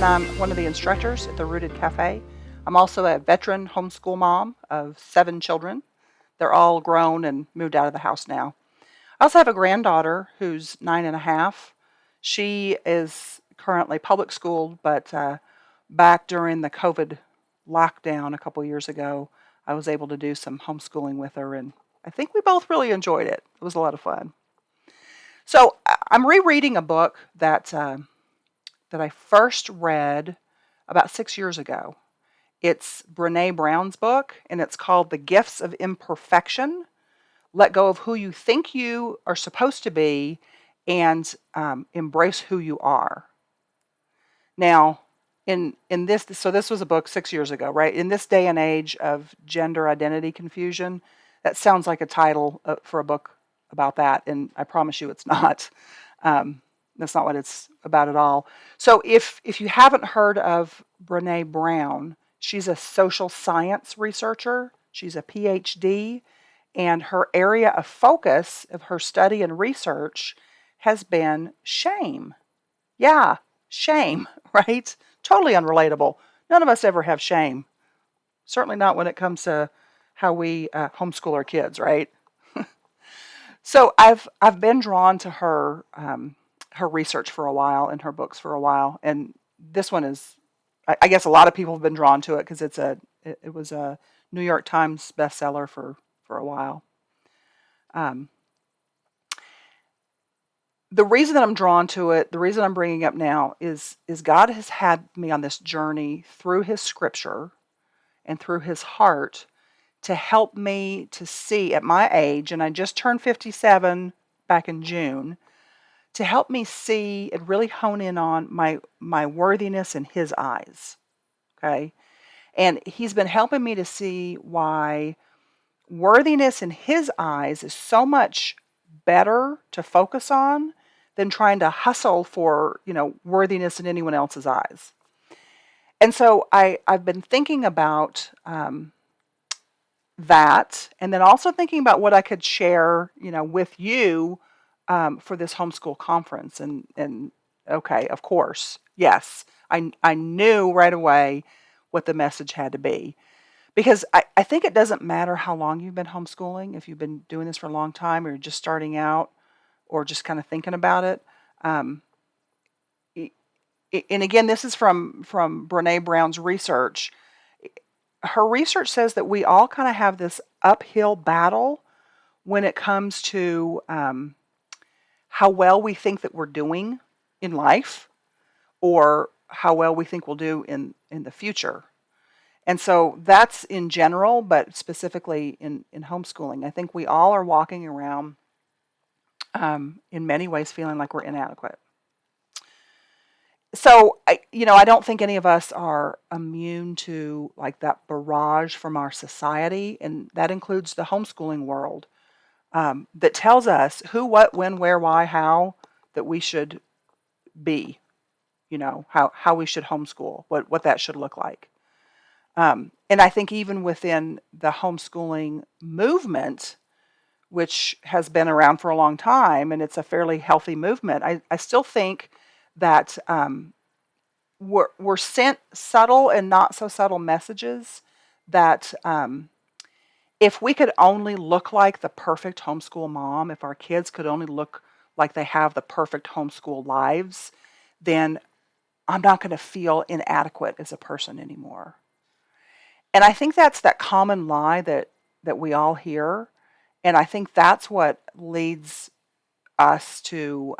and I'm one of the instructors at the Rooted Cafe. I'm also a veteran homeschool mom of 7 children. They're all grown and moved out of the house now. I also have a granddaughter who's 9 and a half. She is currently public schooled, but back during the COVID lockdown a couple years ago, I was able to do some homeschooling with her, and I think we both really enjoyed it. It was a lot of fun. So I'm rereading a book that I first read about 6 years ago. It's Brene Brown's book, and it's called The Gifts of Imperfection. Let go of who you think you are supposed to be and embrace who you are. Now, in this, so this was a book 6 years ago, right? In this day and age of gender identity confusion, that sounds like a title for a book about that, and I promise you it's not. That's not what it's about at all. So if you haven't heard of Brene Brown, she's a social science researcher. She's a PhD, and her area of focus of her study and research has been shame. Yeah, shame, right? Totally unrelatable. None of us ever have shame. Certainly not when it comes to how we homeschool our kids, right? So I've been drawn to her research for a while and her books for a while, and this one is, I guess a lot of people have been drawn to it because it was a New York Times bestseller for a while. The reason that I'm drawn to it, the reason I'm bringing it up now is God has had me on this journey through His Scripture and through His heart to help me to see at my age, and I just turned 57 back in June, to help me see and really hone in on my worthiness in His eyes. Okay? And He's been helping me to see why worthiness in His eyes is so much better to focus on than trying to hustle for, worthiness in anyone else's eyes. And so I've been thinking about that, and then also thinking about what I could share, with you for this homeschool conference. And okay, of course, yes, I knew right away what the message had to be. Because I think it doesn't matter how long you've been homeschooling, if you've been doing this for a long time or you're just starting out or just kind of thinking about it. And again, this is from Brene Brown's research. Her research says that we all kind of have this uphill battle when it comes to how well we think that we're doing in life or how well we think we'll do in the future. And so that's in general, but specifically in homeschooling. I think we all are walking around in many ways feeling like we're inadequate. So, I don't think any of us are immune to like that barrage from our society, and that includes the homeschooling world, that tells us who, what, when, where, why, how that we should be, how we should homeschool, what that should look like. And I think even within the homeschooling movement, which has been around for a long time, and it's a fairly healthy movement, I still think that we're sent subtle and not so subtle messages that if we could only look like the perfect homeschool mom, if our kids could only look like they have the perfect homeschool lives, then I'm not going to feel inadequate as a person anymore. And I think that's that common lie that we all hear. And I think that's what leads us to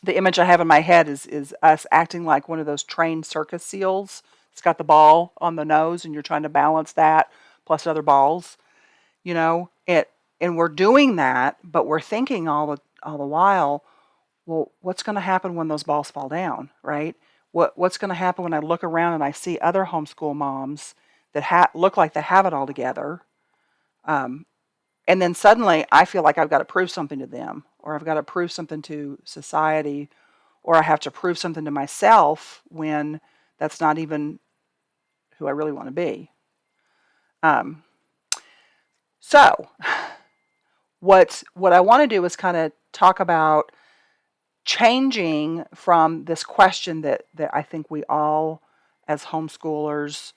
the image I have in my head is us acting like one of those trained circus seals. It's got the ball on the nose, and you're trying to balance that plus other balls. And we're doing that, but we're thinking all the while, well, what's going to happen when those balls fall down, right? What's going to happen when I look around and I see other homeschool moms that look like they have it all together, and then suddenly I feel like I've got to prove something to them, or I've got to prove something to society, or I have to prove something to myself when that's not even who I really want to be. So what I want to do is kind of talk about changing from this question that I think we all, as homeschoolers,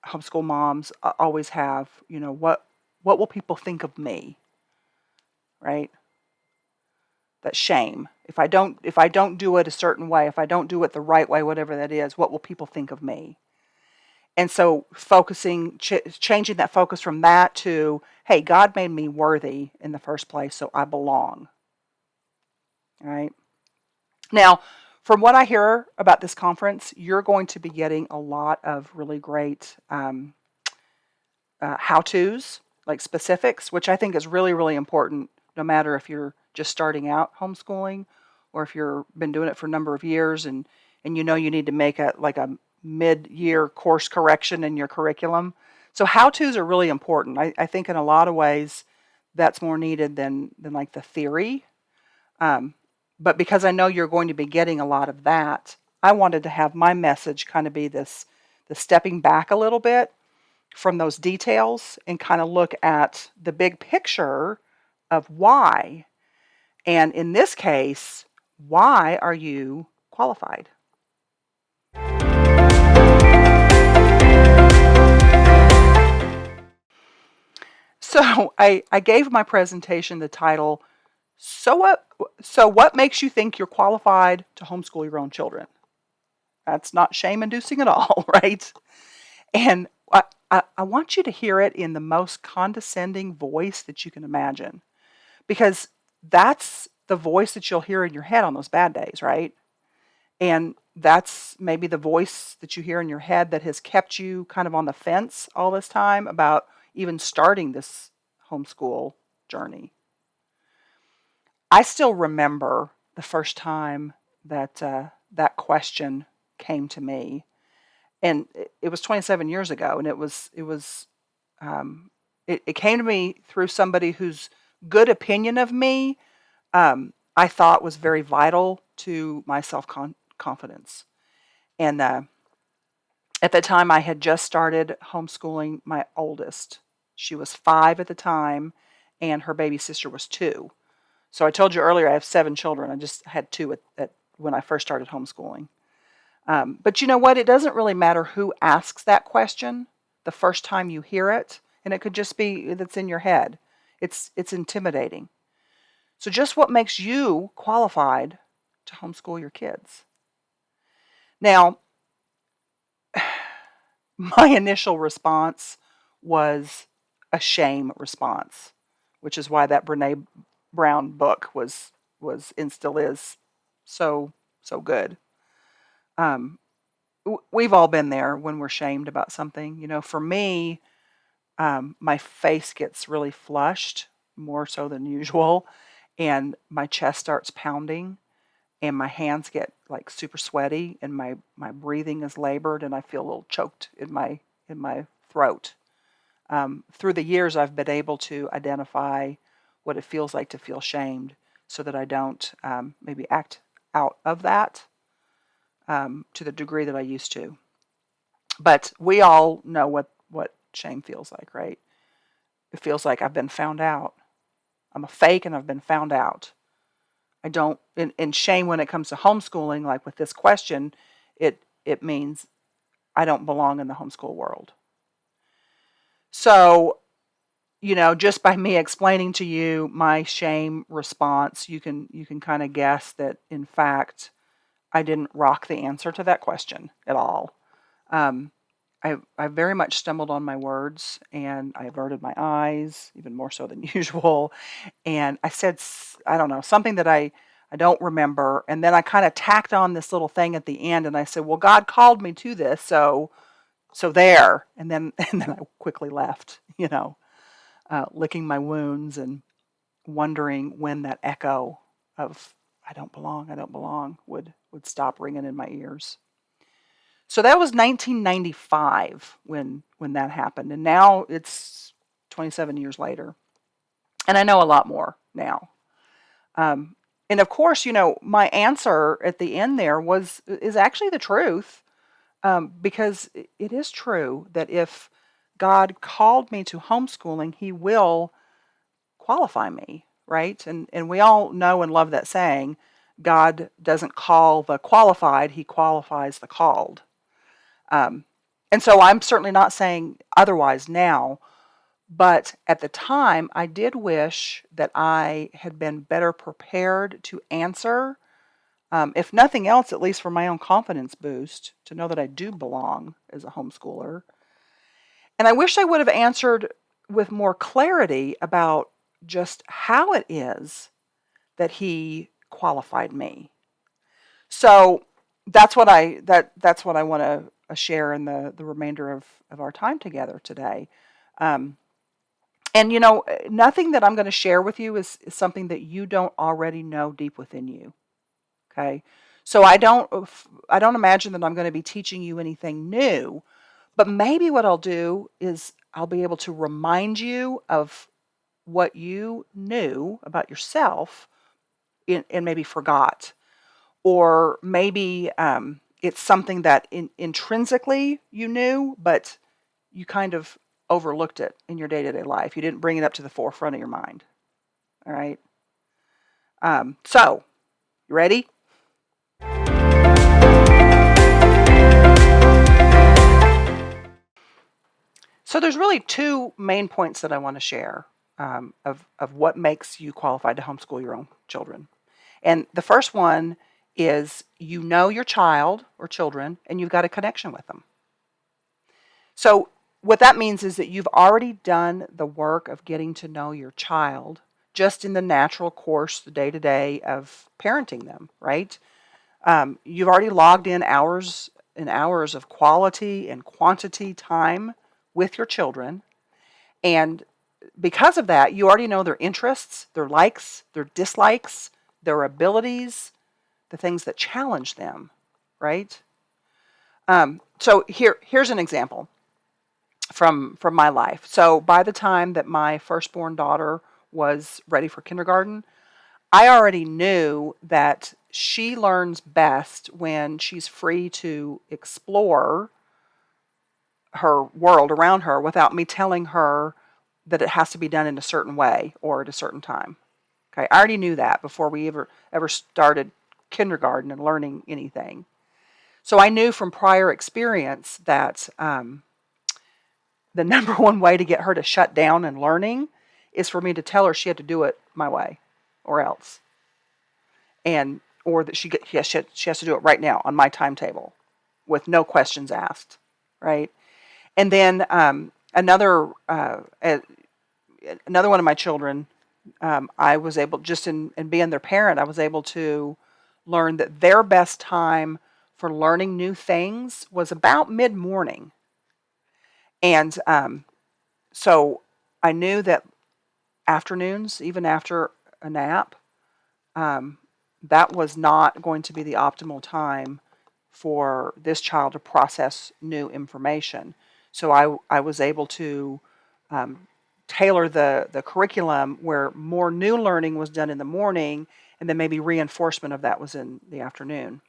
homeschool moms, always have, what will people think of me, right? That shame. If I don't do it a certain way, if I don't do it the right way, whatever that is, what will people think of me? And so changing that focus from that to, hey, God made me worthy in the first place, so I belong. All right. Now, from what I hear about this conference, you're going to be getting a lot of really great how-tos, like specifics, which I think is really, really important, no matter if you're just starting out homeschooling or if you've been doing it for a number of years and you need to make a mid-year course correction in your curriculum. So how-tos are really important. I think in a lot of ways that's more needed than like the theory. But because I know you're going to be getting a lot of that, I wanted to have my message kind of be the stepping back a little bit from those details and kind of look at the big picture of why. And in this case, why are you qualified? So I gave my presentation the title, So what makes you think you're qualified to homeschool your own children? That's not shame inducing at all, right? And I want you to hear it in the most condescending voice that you can imagine, because that's the voice that you'll hear in your head on those bad days, right? And that's maybe the voice that you hear in your head that has kept you kind of on the fence all this time about even starting this homeschool journey. I still remember the first time that that question came to me, and it was 27 years ago, and it came to me through somebody whose good opinion of me I thought was very vital to my self-confidence. And at the time, I had just started homeschooling my oldest. She was 5 at the time, and her baby sister was 2. So I told you earlier I have 7 children. I just had 2 when I first started homeschooling. But you know what? It doesn't really matter who asks that question the first time you hear it, and it could just be that's in your head. It's intimidating. So just what makes you qualified to homeschool your kids? Now, my initial response was a shame response, which is why that Brene Brown book was and still is so good. We've all been there when we're shamed about something. For me, my face gets really flushed, more so than usual, and my chest starts pounding, and my hands get like super sweaty, and my breathing is labored, and I feel a little choked in my throat. Through the years, I've been able to identify what it feels like to feel shamed, so that I don't maybe act out of that to the degree that I used to. But we all know what shame feels like, right? It feels like I've been found out. I'm a fake and I've been found out. I don't, in shame when it comes to homeschooling, like with this question, it means I don't belong in the homeschool world. So, just by me explaining to you my shame response, you can kind of guess that, in fact, I didn't rock the answer to that question at all. I very much stumbled on my words, and I averted my eyes, even more so than usual. And I said, I don't know, something that I don't remember. And then I kind of tacked on this little thing at the end, and I said, well, God called me to this, so there. And then I quickly left, licking my wounds and wondering when that echo of I don't belong would stop ringing in my ears. So that was 1995 when that happened, and now it's 27 years later, and I know a lot more now. And of course, my answer at the end there is actually the truth, because it is true that if God called me to homeschooling, He will qualify me, right? And we all know and love that saying, God doesn't call the qualified, he qualifies the called. Um, and so I'm certainly not saying otherwise now, but at the time, I did wish that I had been better prepared to answer, if nothing else, at least for my own confidence boost, to know that I do belong as a homeschooler. And I wish I would have answered with more clarity about just how it is that he qualified me. So that's what I want to share in the remainder of our time together today. Um, and nothing that I'm going to share with you is something that you don't already know deep within you. Okay, so I don't imagine that I'm going to be teaching you anything new, but maybe what I'll do is I'll be able to remind you of what you knew about yourself and maybe forgot. Or maybe it's something that intrinsically you knew, but you kind of overlooked it in your day-to-day life. You didn't bring it up to the forefront of your mind. All right. So, you ready? So there's really two main points that I want to share of what makes you qualified to homeschool your own children. And the first one is you know your child or children and you've got a connection with them. So what that means is that you've already done the work of getting to know your child just in the natural course, the day-to-day of parenting them, right? You've already logged in hours and hours of quality and quantity time with your children. And because of that, you already know their interests, their likes, their dislikes, their abilities, the things that challenge them, right? So here's an example from my life. So by the time that my firstborn daughter was ready for kindergarten, I already knew that she learns best when she's free to explore her world around her without me telling her that it has to be done in a certain way or at a certain time. Okay, I already knew that before we ever started kindergarten and learning anything. So I knew from prior experience that the number one way to get her to shut down and learning is for me to tell her she had to do it my way or else. And or that she has to do it right now on my timetable with no questions asked, right? And then another one of my children, I was able, just in being their parent, I was able to learn that their best time for learning new things was about mid-morning. And so I knew that afternoons, even after a nap, um, that was not going to be the optimal time for this child to process new information. So I was able to um, tailor the curriculum where more new learning was done in the morning and then maybe reinforcement of that was in the afternoon.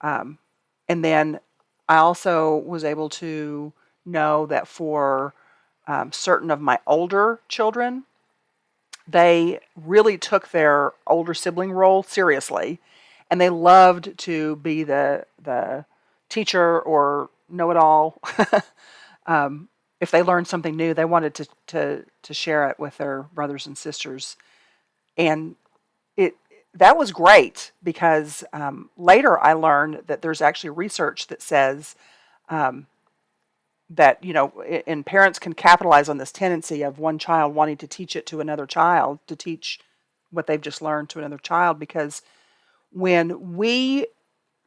Um, and then I also was able to know that for certain of my older children, they really took their older sibling role seriously, and they loved to be the teacher or know-it-all. If they learned something new, they wanted to share it with their brothers and sisters, and it that was great because later I learned that there's actually research that says um, that and parents can capitalize on this tendency of one child wanting to teach it to another child, to teach what they've just learned to another child, because when we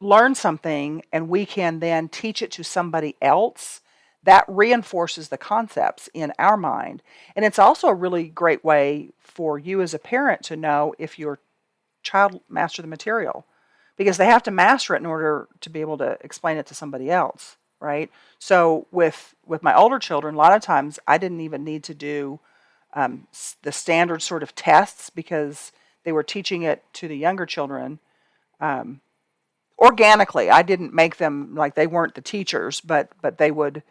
learn something and we can then teach it to somebody else, that reinforces the concepts in our mind. And it's also a really great way for you as a parent to know if your child mastered the material, because they have to master it in order to be able to explain it to somebody else, right? So with my older children, a lot of times I didn't even need to do the standard sort of tests because they were teaching it to the younger children um, organically. I didn't make them, like, they weren't the teachers, but they would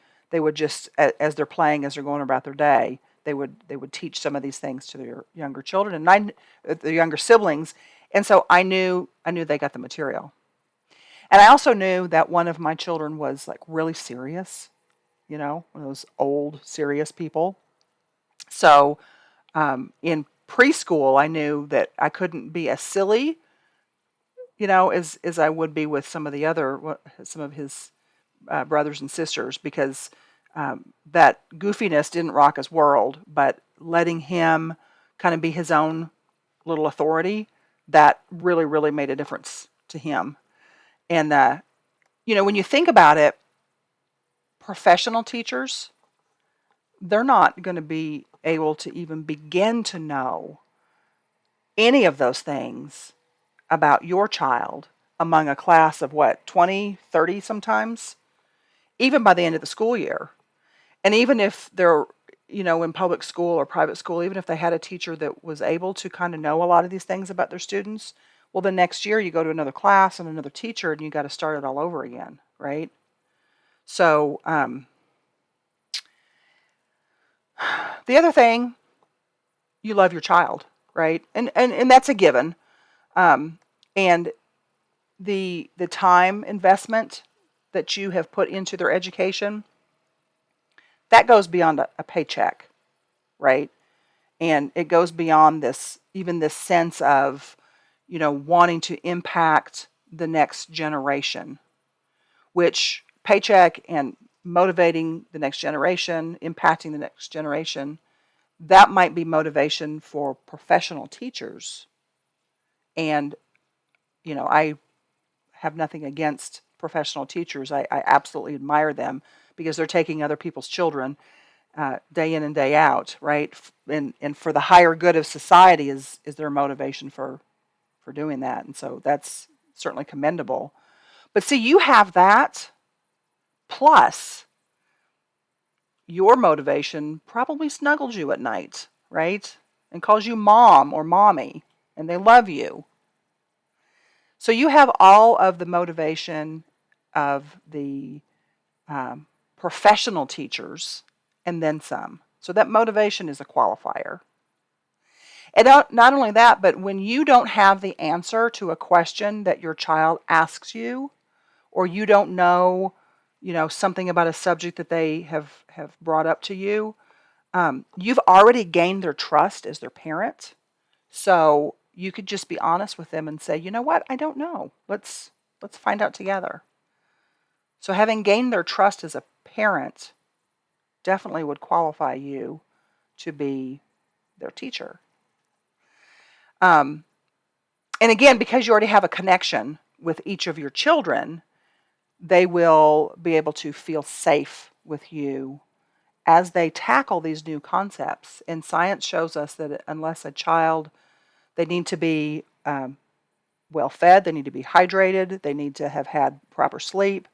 just, as they're playing, as they're going about their day, they would teach some of these things to their younger children and the younger siblings. And so I knew they got the material. And I also knew that one of my children was like really serious, one of those old serious people. So in preschool, I knew that I couldn't be as silly, as I would be with some of his brothers and sisters, because that goofiness didn't rock his world, but letting him kind of be his own little authority, that really, really made a difference to him. And, when you think about it, professional teachers, they're not going to be able to even begin to know any of those things about your child among a class of 20, 30 sometimes, even by the end of the school year. And even if they're, in public school or private school, even if they had a teacher that was able to kind of know a lot of these things about their students, well, the next year you go to another class and another teacher and you got to start it all over again, right? So the other thing, you love your child, right? And that's a given. And the time investment that you have put into their education, that goes beyond a paycheck, right? And it goes beyond this, even this sense of, wanting to impact the next generation, which paycheck and motivating the next generation, impacting the next generation, that might be motivation for professional teachers. And, I have nothing against professional teachers. I absolutely admire them because they're taking other people's children day in and day out, right? And for the higher good of society is their motivation for doing that. And so that's certainly commendable. But see, you have that, plus your motivation probably snuggles you at night, right? And calls you mom or mommy, and they love you. So you have all of the motivation of the professional teachers and then some. So that motivation is a qualifier. And not only that, but when you don't have the answer to a question that your child asks you, or you don't know, something about a subject that they have brought up to you, you've already gained their trust as their parent. So you could just be honest with them and say, you know what, I don't know. Let's find out together. So having gained their trust as a parent definitely would qualify you to be their teacher. And again, because you already have a connection with each of your children, they will be able to feel safe with you as they tackle these new concepts. And science shows us that unless a child, they need to be well fed, they need to be hydrated, they need to have had proper sleep,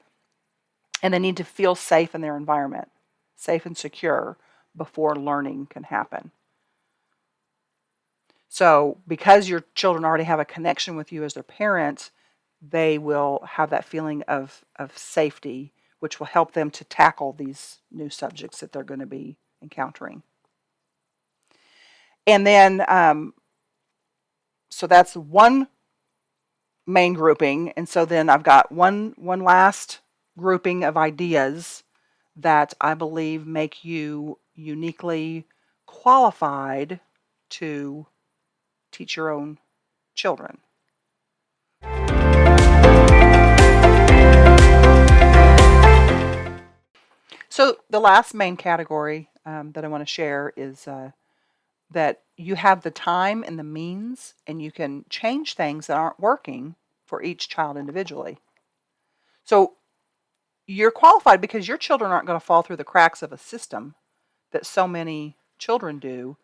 and they need to feel safe in their environment, safe and secure, before learning can happen. So because your children already have a connection with you as their parent, they will have that feeling of safety, which will help them to tackle these new subjects that they're going to be encountering. And then, so that's one main grouping. And so then I've got one last grouping of ideas that I believe make you uniquely qualified to teach your own children. So the last main category that I want to share is that you have the time and the means, and you can change things that aren't working for each child individually. So you're qualified because your children aren't going to fall through the cracks of a system that so many children do,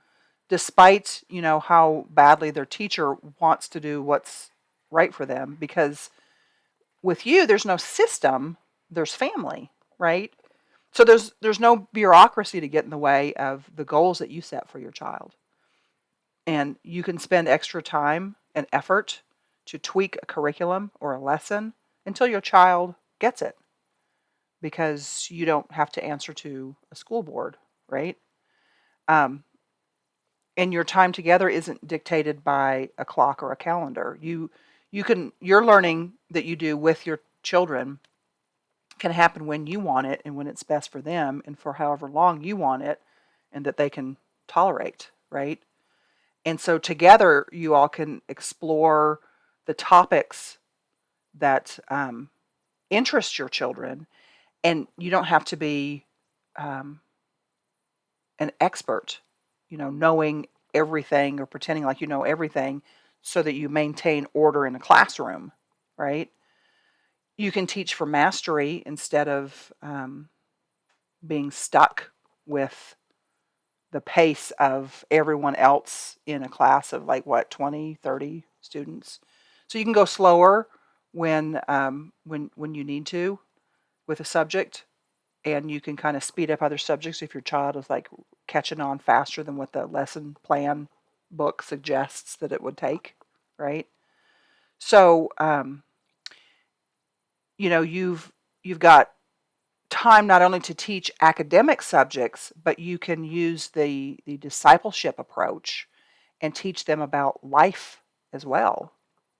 despite, how badly their teacher wants to do what's right for them. Because with you, there's no system, there's family, right? So there's no bureaucracy to get in the way of the goals that you set for your child. And you can spend extra time and effort to tweak a curriculum or a lesson until your child gets it, because you don't have to answer to a school board, right? And your time together isn't dictated by a clock or a calendar. Your learning that you do with your children can happen when you want it and when it's best for them and for however long you want it and that they can tolerate, right? And so together you all can explore the topics that interest your children, and you don't have to be um, an expert, knowing everything or pretending like you know everything so that you maintain order in a classroom, right? You can teach for mastery instead of being stuck with the pace of everyone else in a class of like what 20, 30 students. So you can go slower when you need to with a subject, and you can kind of speed up other subjects if your child is like catching on faster than what the lesson plan book suggests that it would take, right? So you've got time not only to teach academic subjects, but you can use the discipleship approach and teach them about life as well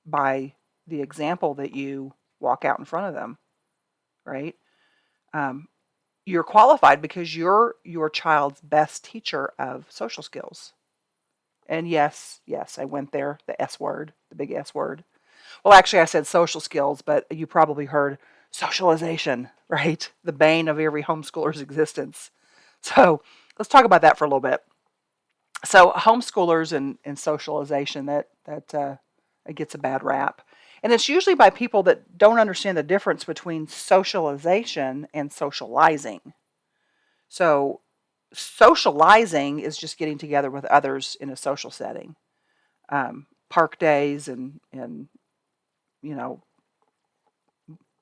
by the example that you walk out in front of them, right? Um, you're qualified because you're your child's best teacher of social skills. And yes, yes, I went there, the S word, the big S word. Well, actually, I said social skills, but you probably heard socialization, right? The bane of every homeschooler's existence. So let's talk about that for a little bit. So homeschoolers and socialization, that it gets a bad rap. And it's usually by people that don't understand the difference between socialization and socializing. So socializing is just getting together with others in a social setting, park days and you know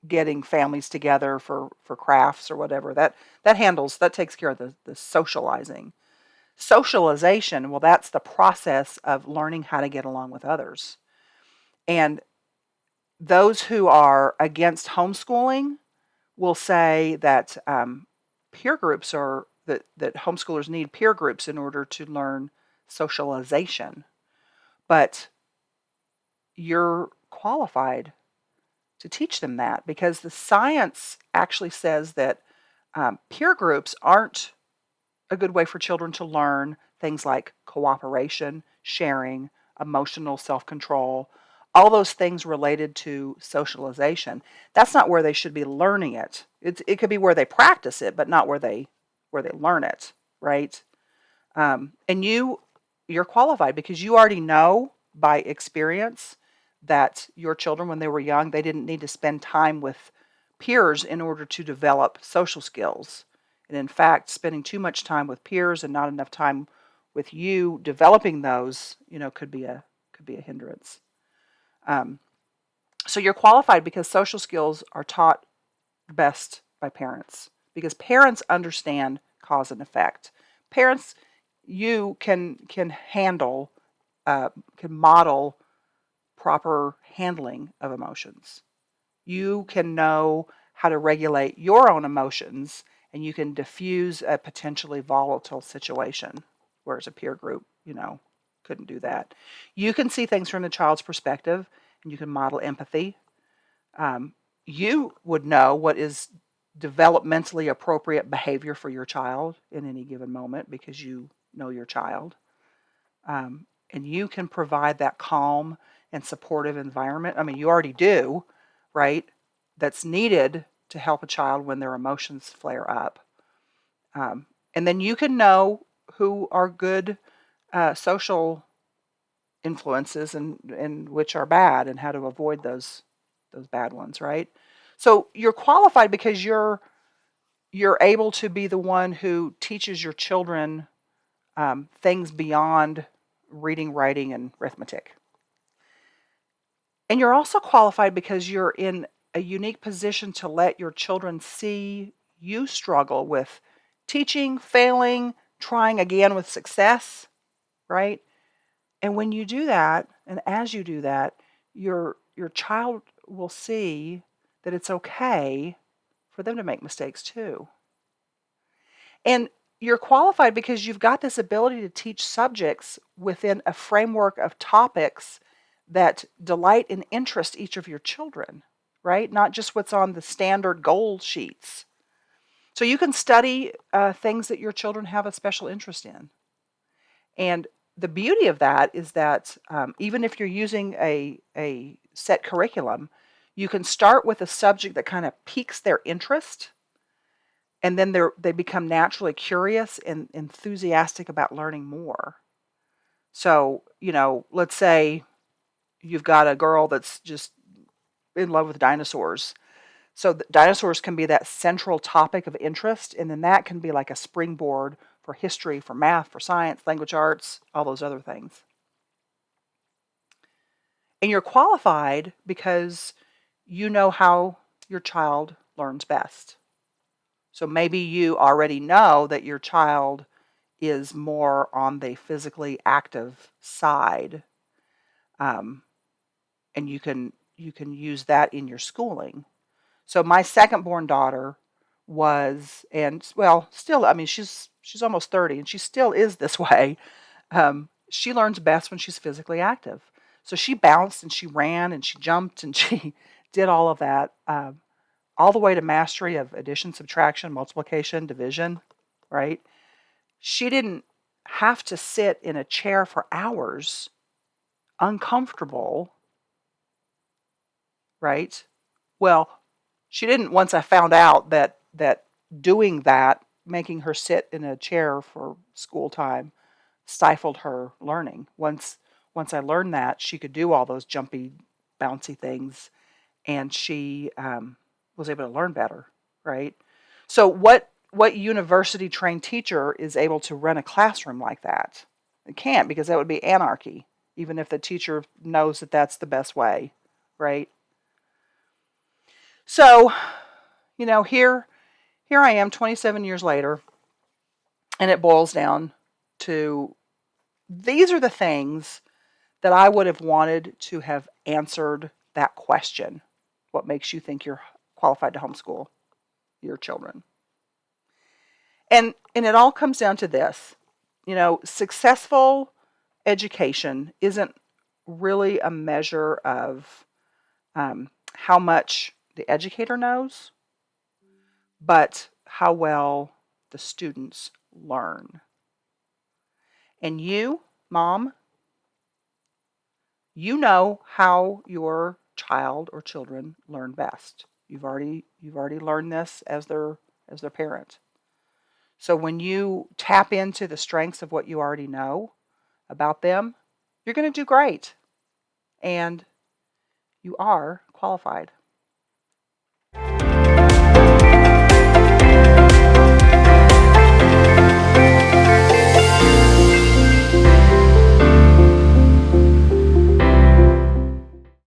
getting families together for crafts or whatever. That takes care of the socializing. Socialization, well, that's the process of learning how to get along with others. And those who are against homeschooling will say that peer groups are that homeschoolers need peer groups in order to learn socialization. But you're qualified to teach them that because the science actually says that peer groups aren't a good way for children to learn things like cooperation, sharing, emotional self control, all those things related to socialization. That's not where they should be learning it. It could be where they practice it, but not where they learn it, right? And you're qualified because you already know by experience that your children, when they were young, they didn't need to spend time with peers in order to develop social skills. And in fact, spending too much time with peers and not enough time with you developing those, could be a hindrance. Um, so you're qualified because social skills are taught best by parents because parents understand cause and effect. Parents, you can handle, can model proper handling of emotions. You can know how to regulate your own emotions and you can diffuse a potentially volatile situation, whereas a peer group, couldn't do that. You can see things from the child's perspective and you can model empathy. You would know what is developmentally appropriate behavior for your child in any given moment because you know your child. And you can provide that calm and supportive environment. I mean, you already do, right? That's needed to help a child when their emotions flare up. And then you can know who are good social influences and which are bad and how to avoid those bad ones, right? So you're qualified because you're able to be the one who teaches your children things beyond reading, writing, and arithmetic. And you're also qualified because you're in a unique position to let your children see you struggle with teaching, failing, trying again with success, right? And when you do that, and as you do that, your child will see that it's okay for them to make mistakes too. And you're qualified because you've got this ability to teach subjects within a framework of topics that delight and interest each of your children, right? Not just what's on the standard goal sheets. So you can study things that your children have a special interest in. And the beauty of that is that even if you're using a set curriculum, you can start with a subject that kind of piques their interest, and then they become naturally curious and enthusiastic about learning more. So, let's say you've got a girl that's just in love with dinosaurs. So dinosaurs can be that central topic of interest, and then that can be like a springboard for history, for math, for science, language arts, all those other things. And you're qualified because you know how your child learns best. So maybe you already know that your child is more on the physically active side, and you can use that in your schooling. So my second born daughter was, and well, still, I mean, she's almost 30, and she still is this way. She learns best when she's physically active. So she bounced and she ran and she jumped and she did all of that, all the way to mastery of addition, subtraction, multiplication, division, right? She didn't have to sit in a chair for hours, uncomfortable, right? Well, she didn't once I found out that doing that, making her sit in a chair for school time, stifled her learning. Once I learned that she could do all those jumpy, bouncy things, and she was able to learn better, right? So what university trained teacher is able to run a classroom like that? It can't, because that would be anarchy, even if the teacher knows that that's the best way, right? So, here I am 27 years later, and it boils down to these are the things that I would have wanted to have answered that question. What makes you think you're qualified to homeschool your children? And it all comes down to this. Successful education isn't really a measure of how much the educator knows, but how well the students learn. And you, mom, you know how your child or children learn best. You've already learned this as their parent. So when you tap into the strengths of what you already know about them, you're going to do great. And you are qualified.